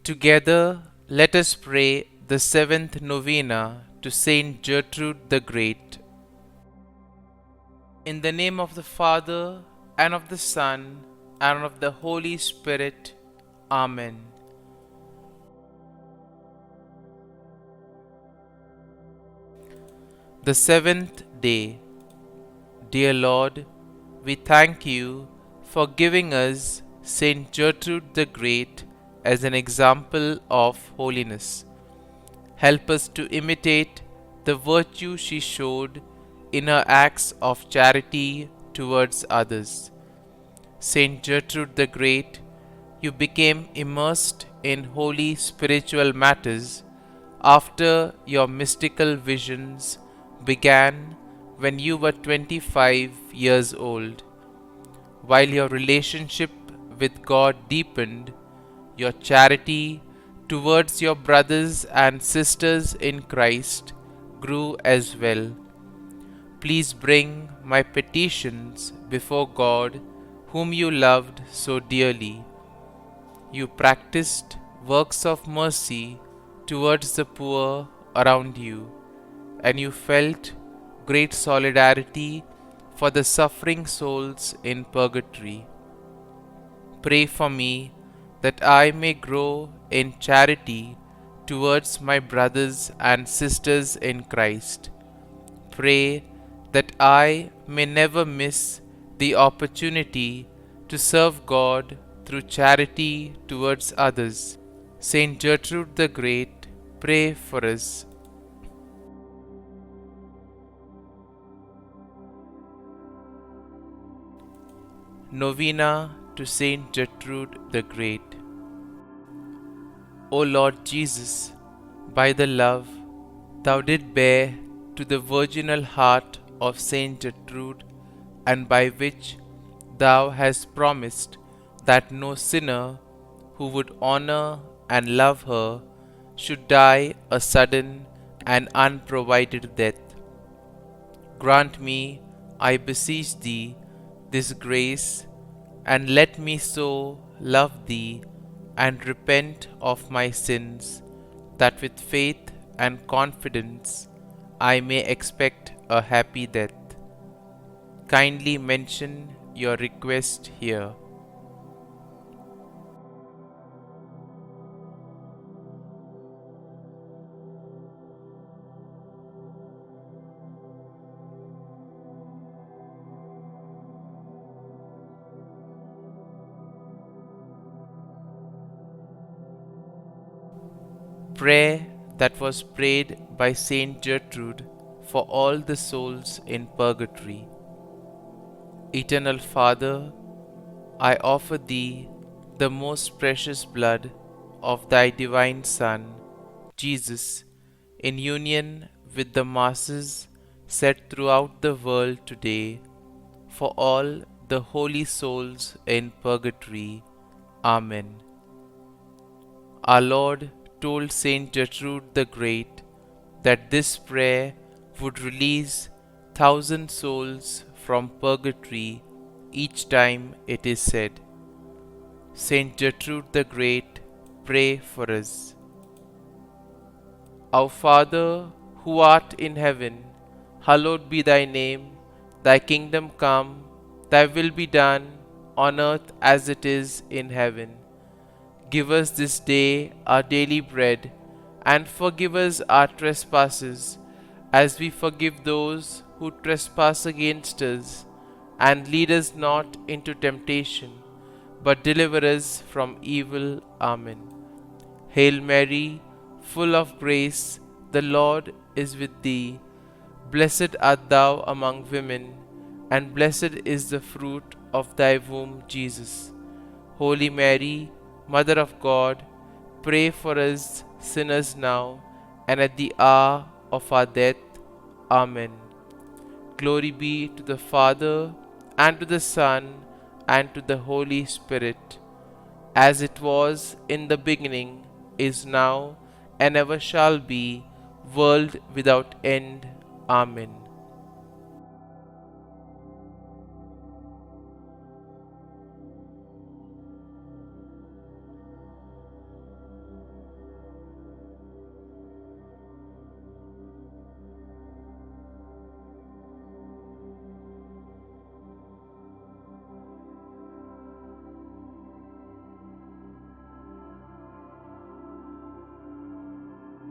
Together, let us pray the seventh novena to St Gertrude the Great. In the name of the Father, and of the Son, and of the Holy Spirit. Amen. The seventh day. Dear Lord, we thank you for giving us St Gertrude the Great as an example of holiness. Help us to imitate the virtue she showed in her acts of charity towards others. St Gertrude the Great, you became immersed in holy spiritual matters after your mystical visions began when you were 25 years old. While your relationship with God deepened, your charity towards your brothers and sisters in Christ grew as well. Please bring my petitions before God, whom you loved so dearly. You practiced works of mercy towards the poor around you, and you felt great solidarity for the suffering souls in purgatory. Pray for me that I may grow in charity towards my brothers and sisters in Christ. Pray that I may never miss the opportunity to serve God through charity towards others. St Gertrude the Great, pray for us. Novena to St Gertrude the Great. O Lord Jesus, by the love thou did bear to the virginal heart of St Gertrude, and by which thou hast promised that no sinner who would honor and love her should die a sudden and unprovided death, grant me, I beseech thee, this grace, and let me so love thee and repent of my sins, that with faith and confidence I may expect a happy death. Kindly mention your request here. Prayer that was prayed by St Gertrude for all the souls in purgatory. Eternal Father, I offer thee the most precious blood of thy divine Son, Jesus, in union with the masses set throughout the world today, for all the holy souls in purgatory. Amen. Our Lord told St Gertrude the Great that this prayer would release 1,000 souls from purgatory each time it is said. St Gertrude the Great, pray for us. Our Father, who art in heaven, hallowed be thy name. Thy kingdom come, thy will be done, on earth as it is in heaven. Give us this day our daily bread, and forgive us our trespasses, as we forgive those who trespass against us. And lead us not into temptation, but deliver us from evil. Amen. Hail Mary, full of grace, the Lord is with thee. Blessed art thou among women, and blessed is the fruit of thy womb, Jesus. Holy Mary, Mother of God, pray for us sinners now and at the hour of our death. Amen. Glory be to the Father, and to the Son, and to the Holy Spirit, as it was in the beginning, is now, and ever shall be, world without end. Amen.